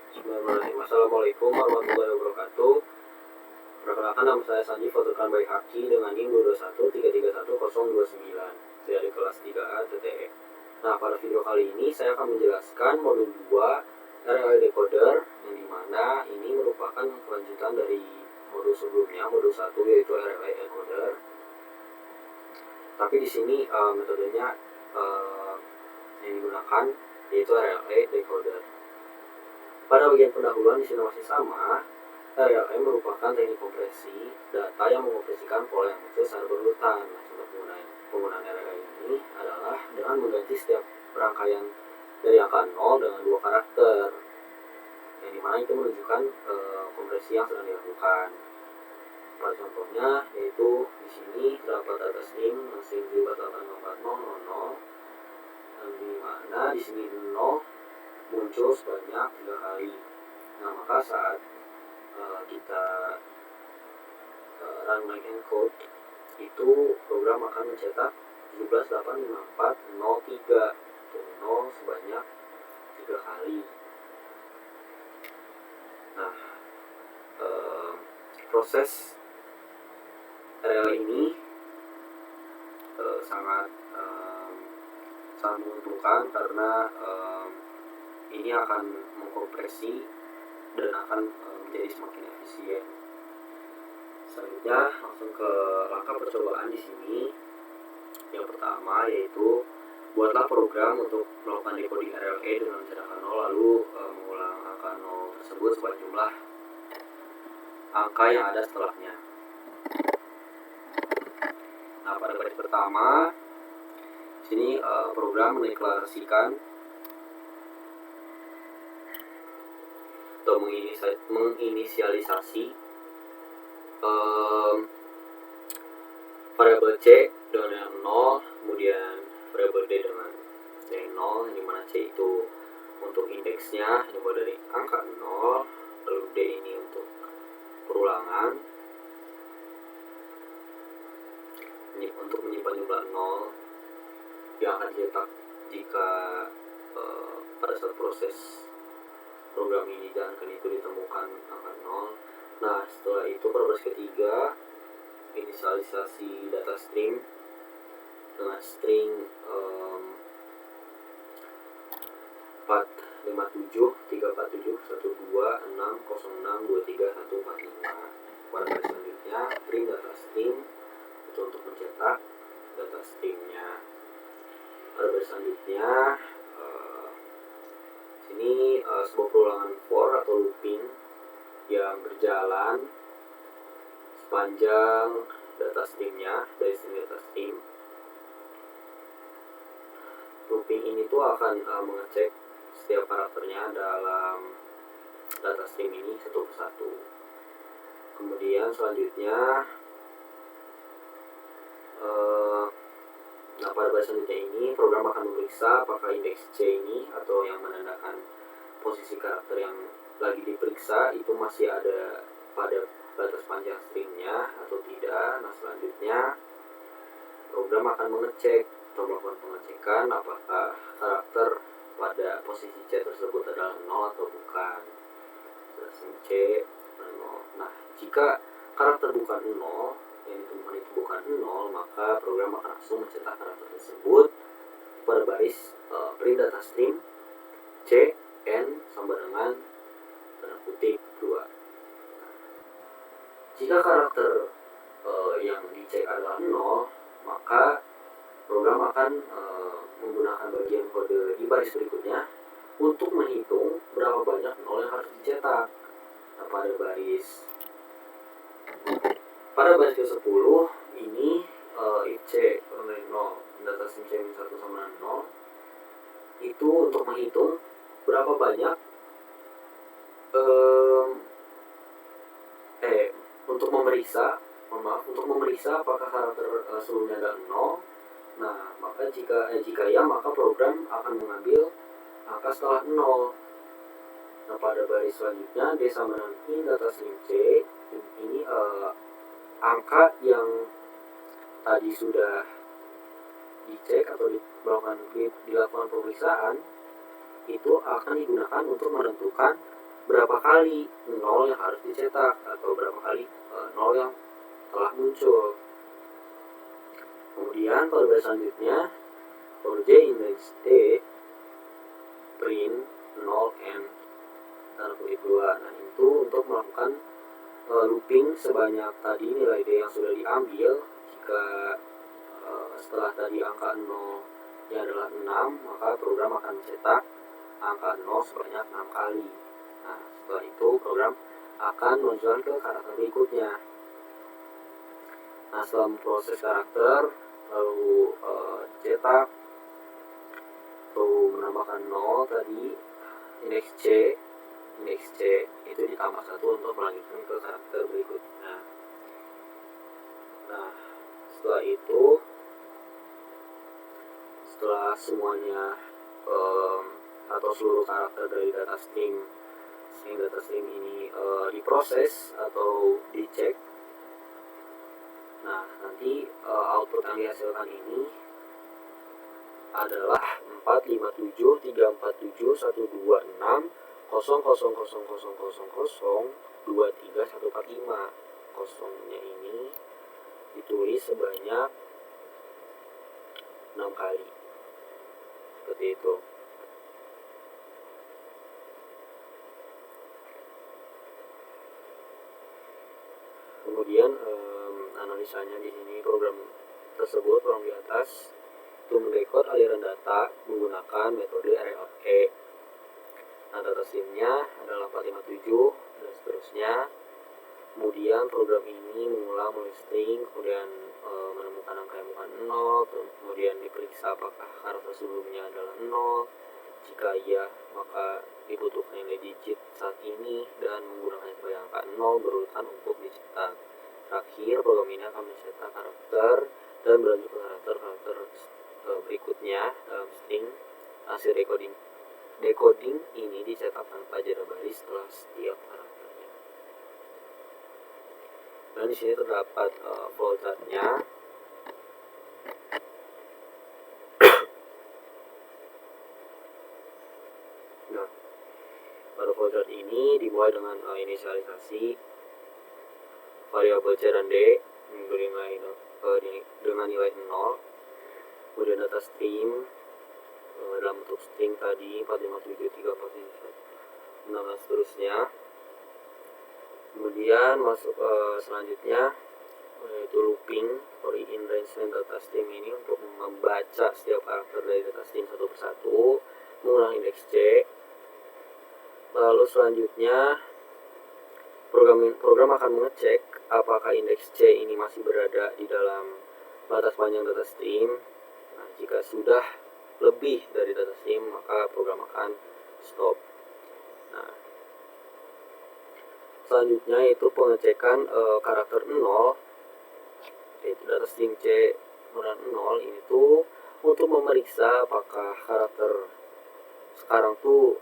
Bismillahirrahmanirrahim. Assalamualaikum warahmatullahi wabarakatuh. Perkenalkan, nama saya Sanji Faturkan Baik Haki dengan NIM 221331029. Saya di kelas 3A TTE. Nah, pada video kali ini saya akan menjelaskan modul 2 RLA Decoder, yang dimana ini merupakan kelanjutan dari modul sebelumnya, modul 1 yaitu RLA Encoder. Tapi di sini metodenya yang digunakan yaitu RLA Decoder. Pada bagian pendahuluan di sini masih sama. RLA merupakan teknik kompresi data yang mengoperasikan pola yang kecil secara berurutan. Nah, contoh penggunaan RLA ini adalah dengan mengganti setiap rangkaian dari angka 0 dengan 2 karakter, yang dimana itu menunjukkan kompresi yang sedang dilakukan. Pada contohnya yaitu di sini terdapat data string yang sering dibatalkan 4000, yang dimana di sini 0 muncul sebanyak 3 kali. Nah, maka saat kita run my encode, itu program akan mencetak 1785403, 0 sebanyak 3 kali. Nah, proses RLA ini sangat menguntungkan karena ini akan mengkompresi dan akan menjadi semakin efisien. Selanjutnya langsung ke langkah percobaan di sini. Yang pertama yaitu buatlah program untuk melakukan decoding RLA dengan mencetakkan 0, lalu mengulang angka 0 tersebut sebanyak jumlah angka yang ada setelahnya. Nah, pada baris pertama sini program mendeklarasikan atau menginisialisasi variabel C dengan 0, kemudian variabel D dengan 0, di mana C itu untuk indeksnya dimulai dari angka 0, lalu D ini untuk perulangan untuk menyimpan jumlah 0 yang akan dicetak jika pada saat proses program ini dijalankan itu ditemukan angka 0. Nah, setelah itu pada baris ketiga inisialisasi data string dengan string 457347126062345. Pada baris selanjutnya print data string itu untuk mencetak data stringnya. Pada baris selanjutnya sini sebuah perulangan for atau looping yang berjalan sepanjang data stringnya, dari string data string. Looping ini tuh akan mengecek setiap karakternya dalam data string ini satu persatu. Kemudian selanjutnya nah, pada baris selanjutnya ini program akan memeriksa apakah indeks C ini atau yang menandakan posisi karakter yang lagi diperiksa itu masih ada pada batas panjang stringnya atau tidak. Nah, selanjutnya program akan mengecek atau melakukan pengecekan apakah karakter pada posisi C tersebut adalah 0 atau bukan. String C 0. Nah, jika karakter bukan 0, yang ditemukan itu bukan 0, maka program akan langsung mencetak karakter tersebut pada baris print data string C n sama dengan tanda kutip 2. Jika karakter yang dicek adalah 0, maka program akan menggunakan bagian kode di baris berikutnya untuk menghitung berapa banyak 0 yang harus dicetak. Nah, pada baris ke-10 ini if C bernilai 0, data string C 1 sama dengan 0, itu untuk menghitung berapa banyak untuk memeriksa apakah karakter sebelumnya ada 0. Nah, maka jika ya, maka program akan mengambil angka setelah 0. Nah, pada baris selanjutnya D sama dengan in data string C ini angka yang tadi sudah dicek atau dilakukan pemeriksaan itu akan digunakan untuk menentukan berapa kali 0 yang harus dicetak atau berapa kali 0 yang telah muncul. Kemudian pada baris selanjutnya, for j index d print 0 n tanda kutip 2. Nah, itu untuk melakukan looping sebanyak tadi nilai d yang sudah diambil. Jika setelah tadi angka 0 nya adalah 6, maka program akan mencetak angka 0 sebanyak 6 kali. Nah, setelah itu program akan melanjutkan ke karakter berikutnya. Nah, setelah memproses karakter, lalu cetak, lalu menambahkan 0 tadi, indeks C itu ditambah 1 untuk melanjutkan ke karakter berikutnya. Nah, setelah itu, setelah semuanya atau seluruh karakter dari data string ini diproses atau dicek, nah nanti output yang dihasilkan ini adalah 457312600000023 kosongnya ini ditulis sebanyak 6 kali seperti itu. Kemudian analisanya di sini program tersebut, program di atas itu mendekode aliran data menggunakan metode array. Nah, data streamnya adalah 457 dan seterusnya. Kemudian program ini mengulang mulai string, kemudian menemukan angka yang bukan 0, kemudian diperiksa apakah karakter sebelumnya adalah 0. Jika iya, maka dibutuhkan nilai digit saat ini dan menggunakan sebagai angka 0 berurutan untuk dicetak. Terakhir, program ini akan mencetak karakter dan berlanjut ke karakter berikutnya dalam string. Hasil decoding ini dicetak tanpa jeda baris setelah setiap karakternya. Dan di sini terdapat flowchartnya. Nah, pada flowchart ini dimulai dengan inisialisasi variabel C dan D dengan nilai 0. Kemudian data stream dalam bentuk string tadi 4573471 dan seterusnya. Kemudian masuk selanjutnya yaitu looping for in range data stream ini untuk membaca setiap karakter dari data stream satu persatu menggunakan indeks C. Lalu selanjutnya program akan mengecek apakah indeks C ini masih berada di dalam batas panjang data stream. Nah, jika sudah lebih dari data stream, maka program akan stop. Nah, selanjutnya itu pengecekan karakter 0, yaitu data string C kemudian 0 ini tuh untuk memeriksa apakah karakter sekarang tuh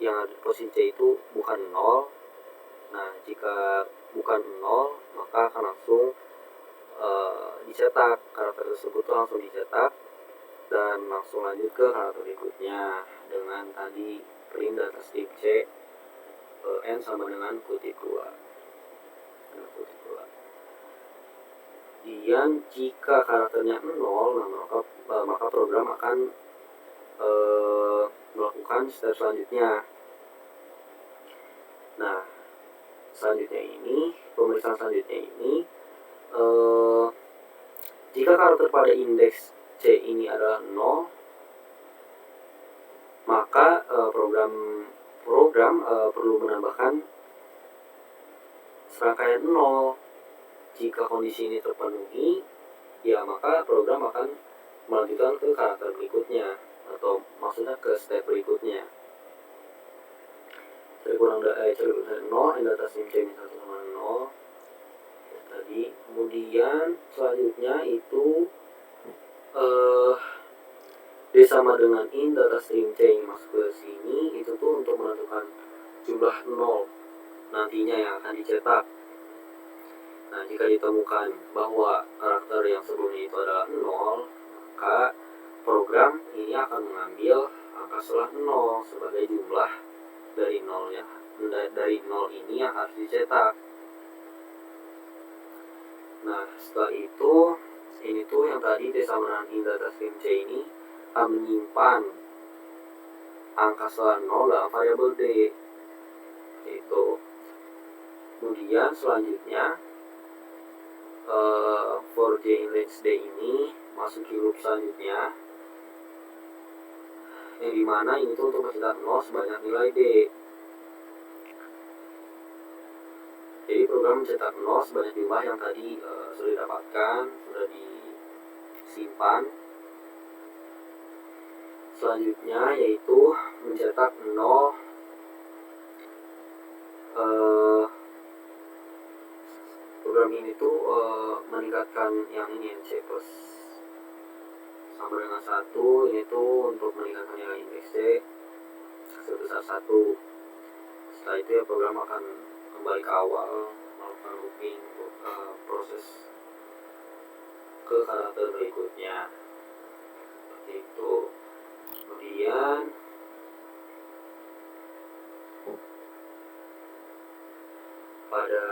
yang ada di posisi C itu bukan 0. Nah, jika bukan 0, maka akan langsung dicetak, karakter tersebut tuh langsung dicetak dan langsung lanjut ke karakter berikutnya dengan tadi print data string C n sama dengan kutip 2. Kemudian jika karakternya 0, nah maka program akan melakukan step selanjutnya. Nah, pemeriksaan selanjutnya ini jika karakter pada indeks C ini adalah 0, maka program perlu menambahkan serangkaian 0. Jika kondisi ini terpenuhi, ya maka program akan melanjutkan ke karakter berikutnya atau maksudnya ke step berikutnya. Cari kurang dari 0 and data stream C 1 sama 0 ya, tadi. Kemudian selanjutnya itu D sama dengan in data stream C yang masuk ke sini itu tuh untuk menentukan jumlah 0 nantinya yang akan dicetak. Nah, jika ditemukan bahwa karakter yang sebelumnya itu adalah 0, maka program ini akan mengambil angka setelah 0 sebagai jumlah dari nol ini yang harus dicetak. Nah, setelah itu ini tuh yang tadi D sama dengan data stream C ini akan menyimpan angka setelah 0 dalam variabel D. Itu. Kemudian selanjutnya for J in range D ini masuk ke loop selanjutnya, yang dimana ini tuh untuk mencetak 0 sebanyak nilai D. Jadi program mencetak 0 sebanyak jumlah yang tadi sudah didapatkan, sudah disimpan. Selanjutnya yaitu mencetak 0 program ini tuh meningkatkan yang ini C plus sama dengan 1. Ini tuh untuk meningkatkan nilai indeks D sebesar 1. Setelah itu ya program akan kembali ke awal, melakukan looping untuk proses ke karakter berikutnya. Seperti itu. Kemudian pada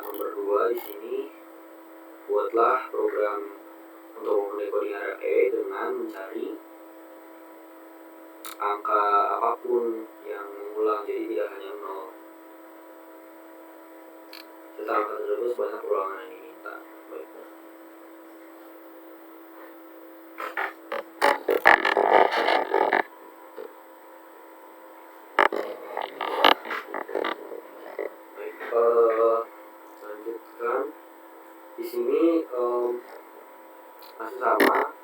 nomor 2 di sini buatlah program untuk mendecoding array dengan mencari angka apapun yang mengulang, jadi tidak hanya 0. Cetak angka tersebut sebanyak ulangan yang diminta. Baiklah. Lanjutkan. Di sini masih sama,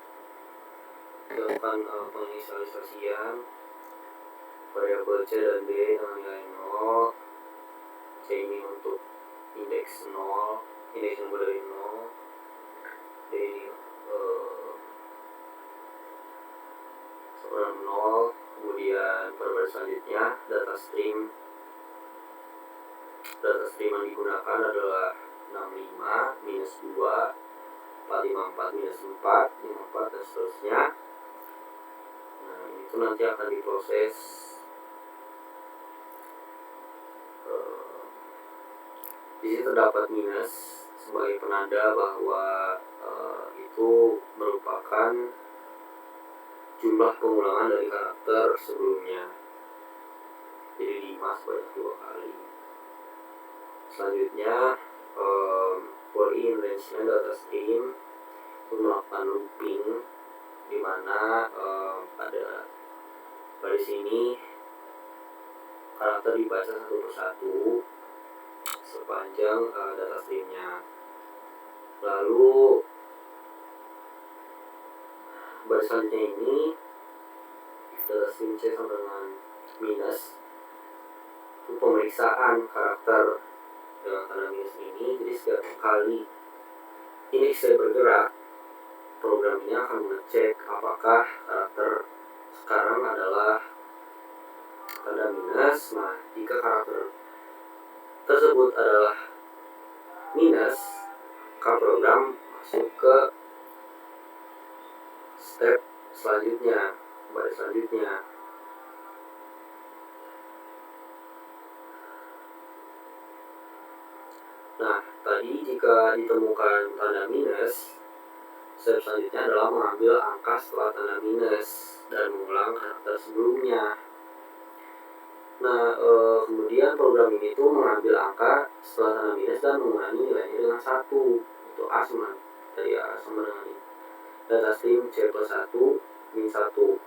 dilakukan penginisialisasian variabel C dan D dengan nilai 0. C ini untuk indeks 0, indeks yang dari 0. D ini ukuran 0. Kemudian pada selanjutnya data stream yang digunakan adalah 65 minus 2, 454 minus 4, 54 dan seterusnya. Nah, itu nanti akan diproses di sini terdapat minus sebagai penanda bahwa itu merupakan jumlah pengulangan dari karakter sebelumnya. Jadi 5 sebanyak 2 kali. Selanjutnya for in range data stream itu melakukan looping, di mana pada sini karakter dibaca satu persatu sepanjang data streamnya. Lalu baris selanjutnya ini data stream C sama dengan minus itu pemeriksaan karakter dengan tanda minus ini. Jadi setiap kali ini saya bergerak, program ini akan mengecek apakah karakter sekarang adalah tanda minus. Nah, jika karakter tersebut adalah minus, maka program masuk ke step selanjutnya, baris selanjutnya. Nah, tadi jika ditemukan tanda minus, step selanjutnya adalah mengambil angka setelah tanda minus dan mengulang karakter sebelumnya. Nah, kemudian program ini tuh mengambil angka setelah tanda minus dan mengurangi nilainya dengan 1. Itu A sama dari A sama dengan ini. Data stream C plus 1 min 1.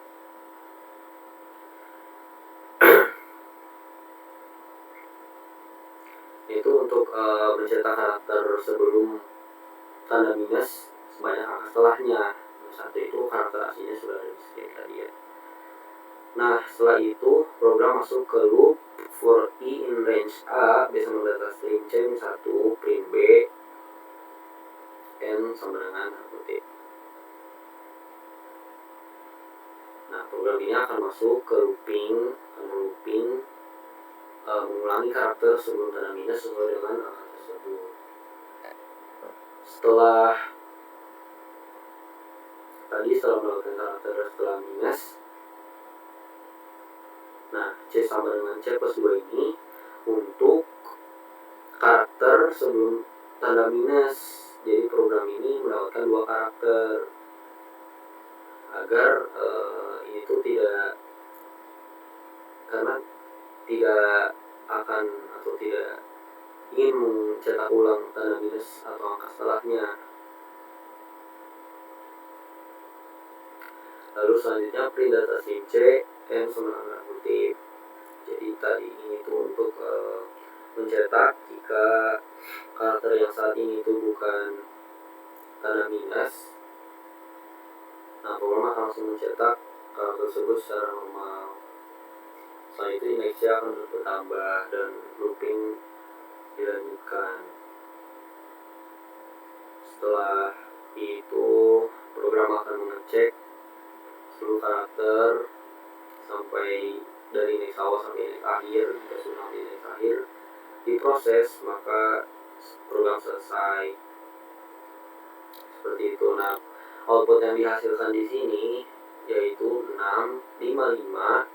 Itu untuk mencetak karakter sebelum tanda minus sebanyak angka setelahnya. Satu itu karakter aslinya sudah ada di tadi ya. Nah, setelah itu program masuk ke loop for I in range A B sama data stream C min 1 print B N sama dengan T. Nah, program ini akan masuk ke looping mengulangi karakter sebelum tanda minus sesuai dengan angka tersebut. Setelah melakukan karakter setelah minus, Nah, C sama dengan C plus 2 ini untuk karakter sebelum tanda minus. Jadi program ini mendapatkan 2 karakter agar ini tuh tidak, karena tidak akan atau tidak ingin mencetak ulang tanda minus atau angka setelahnya. Lalu selanjutnya print data stream C M sama kutip. Jadi tadi ini tuh untuk mencetak jika karakter yang saat ini itu bukan tanda minus. Nah, program akan langsung mencetak karakter tersebut secara normal. Setelah itu indeksnya akan terus bertambah dan looping dilanjutkan. Setelah itu program akan mengecek seluruh karakter sampai dari indeks awal sampai indeks akhir. Jika sudah sampai indeks akhir diproses, maka program selesai. Seperti itu. Nah, output yang dihasilkan di sini yaitu 6, 5, 5, 4,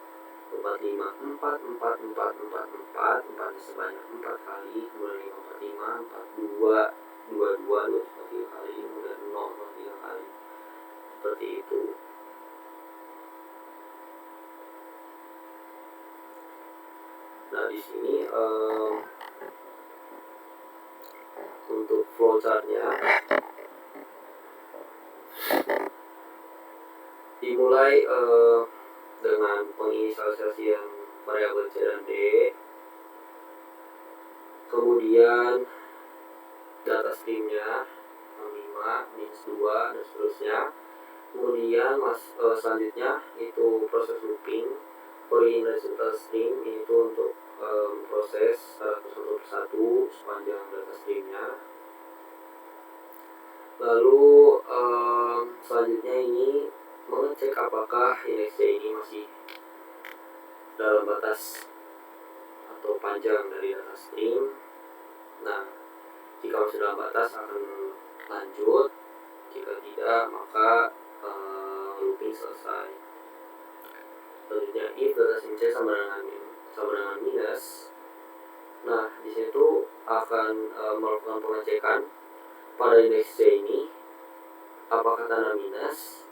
5, 4, 4, 4, 4, 4, 4 sebanyak 4 kali, kemudian 5, 4, 5, 4, 2, 2, 2, 2 3 kali, kemudian 0, 3 kali. Seperti itu. Nah, di sini untuk flowchartnya dimulai dengan penginisialisasian variabel C dan D, kemudian data streamnya 5, minus 2, dan seterusnya. Kemudian selanjutnya itu proses looping for in data stream, itu untuk proses satu persatu sepanjang data streamnya. Lalu selanjutnya ini mengecek apakah indeks C ini masih dalam batas atau panjang dari data stream. Nah, jika masih dalam batas akan lanjut, jika tidak maka looping selesai. Selanjutnya if data stream C sama dengan minus. Nah, di situ akan melakukan pengecekan pada indeks C ini apakah tanda minus.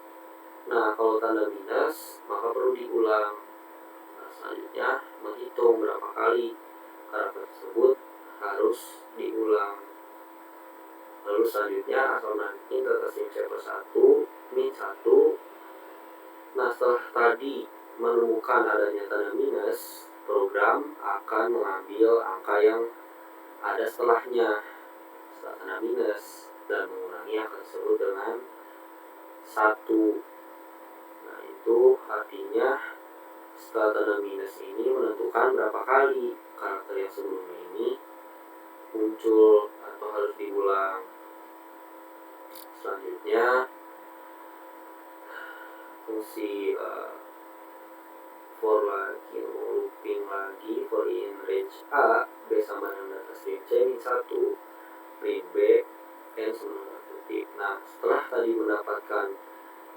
Nah, kalau tanda minus maka perlu diulang. Nah, selanjutnya menghitung berapa kali karakter tersebut harus diulang. Lalu selanjutnya asal nanti data stream C plus 1 min 1. Nah, setelah tadi menemukan adanya tanda minus, program akan mengambil angka yang ada setelahnya setelah tanda minus dan mengulangi angka tersebut dengan 1. Nah, itu artinya setelah tanda minus ini menentukan berapa kali karakter yang sebelumnya ini muncul atau harus diulang. Selanjutnya fungsi for lagi, looping lagi for in range A, B sama dengan data stream C min 1, print B, N sama dengan kutip. Nah, setelah tadi mendapatkan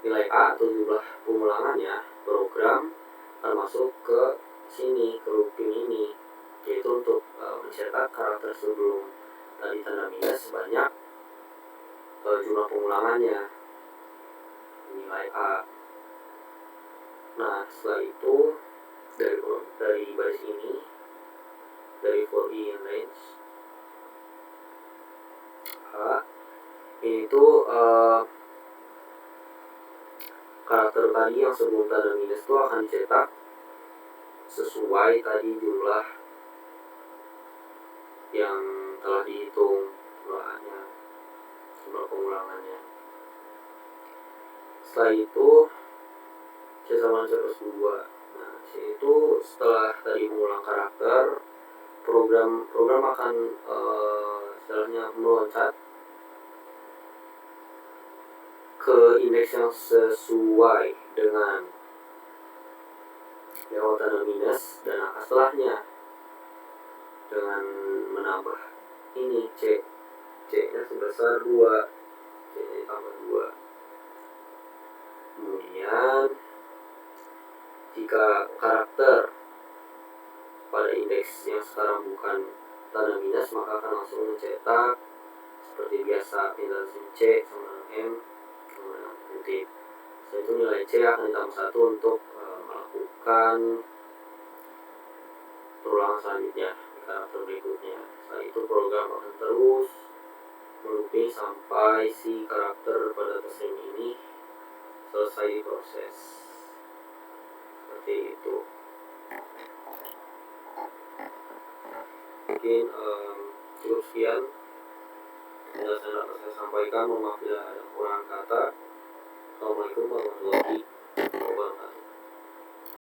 nilai A atau jumlah pengulangannya, program akan masuk ke sini, ke looping ini, yaitu untuk mencetak karakter sebelum tadi tanda minus sebanyak jumlah pengulangannya, nilai A. Nah, setelah itu dari baris ini, dari for in range A, ini tuh karakter tadi yang sebelum tanda minus itu akan dicetak sesuai tadi jumlah yang telah dihitung jumlah pengulangannya. Setelah itu C sama C plus 2. Nah, C itu setelah tadi mengulang karakter, program akan istilahnya meloncat ke indeks yang sesuai dengan lewat tanda minus dan angka setelahnya dengan menambah ini C nya sebesar 2, C nya ditambah 2. Kemudian jika karakter pada indeks yang sekarang bukan tanda minus, maka akan langsung mencetak seperti biasa indeks C sama dengan M, kemudian kutip. Setelah itu nilai C akan ditambah 1 untuk melakukan perulangan selanjutnya di karakter berikutnya. Setelah itu program akan terus looping sampai si karakter pada string ini selesai diproses. Seperti itu. Mungkin cukup sekian yang dapat saya sampaikan. Mohon maaf bila ada kekurangan kata. Assalamualaikum warahmatullahi wabarakatuh.